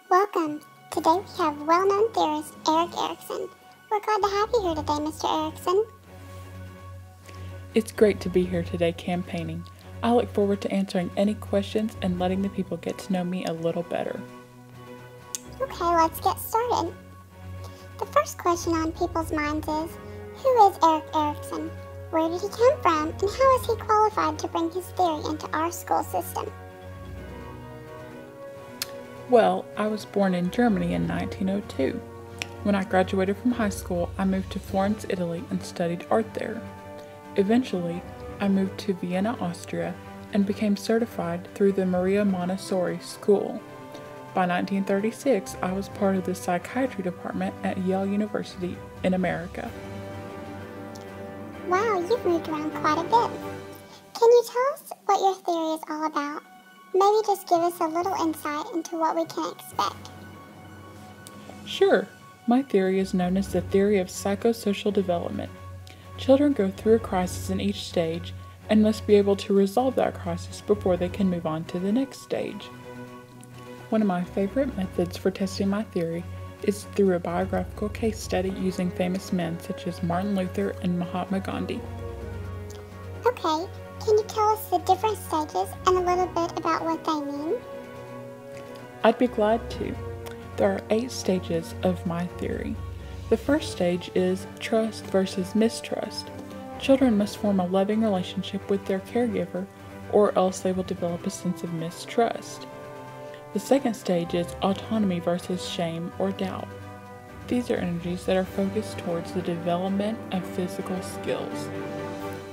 Welcome. Today we have well-known theorist Erikson. We're glad to have you here today, Mr. Erikson. It's great to be here today campaigning. I look forward to answering any questions and letting the people get to know me a little better. Okay, let's get started. The first question on people's minds is, who is Erik Erikson? Where did he come from, and how is he qualified to bring his theory into our school system? Well, I was born in Germany in 1902. When I graduated from high school, I moved to Florence, Italy, and studied art there. Eventually, I moved to Vienna, Austria, and became certified through the Maria Montessori School. By 1936, I was part of the psychiatry department at Yale University in America. Wow, you've moved around quite a bit. Can you tell us what your theory is all about? Maybe just give us a little insight into what we can expect. Sure, my theory is known as the theory of psychosocial development. Children go through a crisis in each stage and must be able to resolve that crisis before they can move on to the next stage. One of my favorite methods for testing my theory is through a biographical case study using famous men such as Martin Luther and Mahatma Gandhi. Okay, can you tell us the different stages and a little bit about what they mean? I'd be glad to. There are 8 stages of my theory. The first stage is trust versus mistrust. Children must form a loving relationship with their caregiver, or else they will develop a sense of mistrust. The second stage is autonomy versus shame or doubt. These are energies that are focused towards the development of physical skills.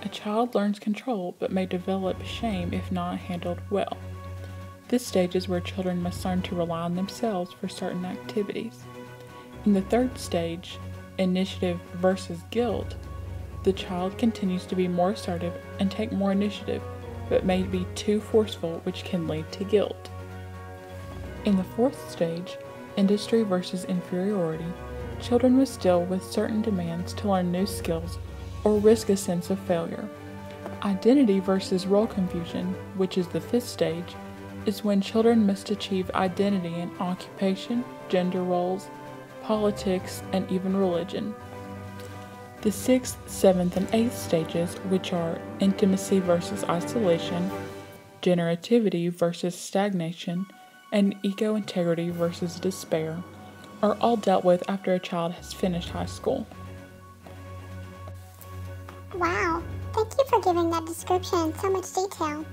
A child learns control but may develop shame if not handled well. This stage is where children must learn to rely on themselves for certain activities. In the third stage, initiative versus guilt, the child continues to be more assertive and take more initiative, but may be too forceful, which can lead to guilt. In the fourth stage, industry versus inferiority, children must deal with certain demands to learn new skills or risk a sense of failure. Identity versus role confusion, which is the fifth stage, is when children must achieve identity in occupation, gender roles, politics, and even religion. The 6th, 7th, and 8th stages, which are intimacy versus isolation, generativity versus stagnation, and ego integrity versus despair, are all dealt with after a child has finished high school. Wow, thank you for giving that description in so much detail.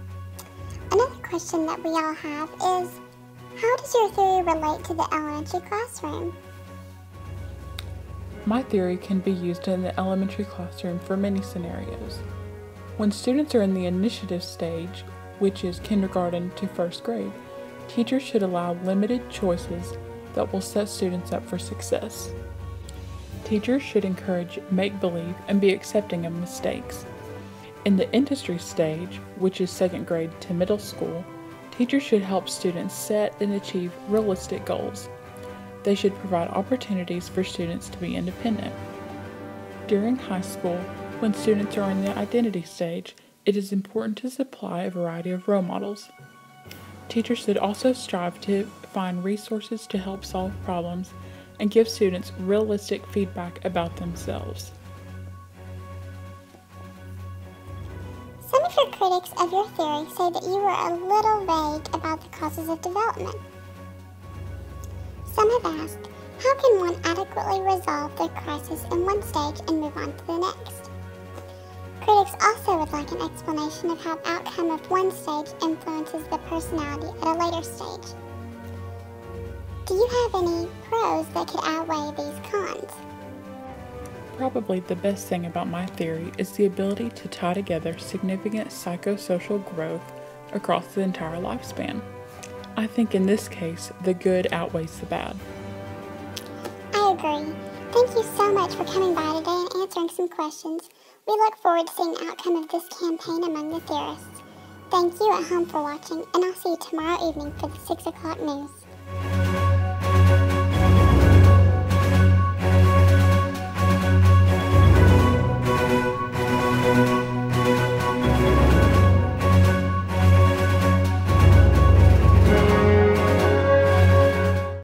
Another question that we all have is, how does your theory relate to the elementary classroom? My theory can be used in the elementary classroom for many scenarios. When students are in the initiative stage, which is kindergarten to first grade, teachers should allow limited choices that will set students up for success. Teachers should encourage make-believe and be accepting of mistakes. In the industry stage, which is second grade to middle school, teachers should help students set and achieve realistic goals. They should provide opportunities for students to be independent. During high school, when students are in the identity stage, it is important to supply a variety of role models. Teachers should also strive to find resources to help solve problems and give students realistic feedback about themselves. Some of your critics of your theory say that you were a little vague about the causes of development. Some have asked, how can one adequately resolve the crisis in one stage and move on to the next? Critics also would like an explanation of how the outcome of one stage influences the personality at a later stage. Do you have any pros that could outweigh these cons? Probably the best thing about my theory is the ability to tie together significant psychosocial growth across the entire lifespan. I think in this case, the good outweighs the bad. I agree. Thank you so much for coming by today and answering some questions. We look forward to seeing the outcome of this campaign among the theorists. Thank you at home for watching, and I'll see you tomorrow evening for the 6 o'clock news.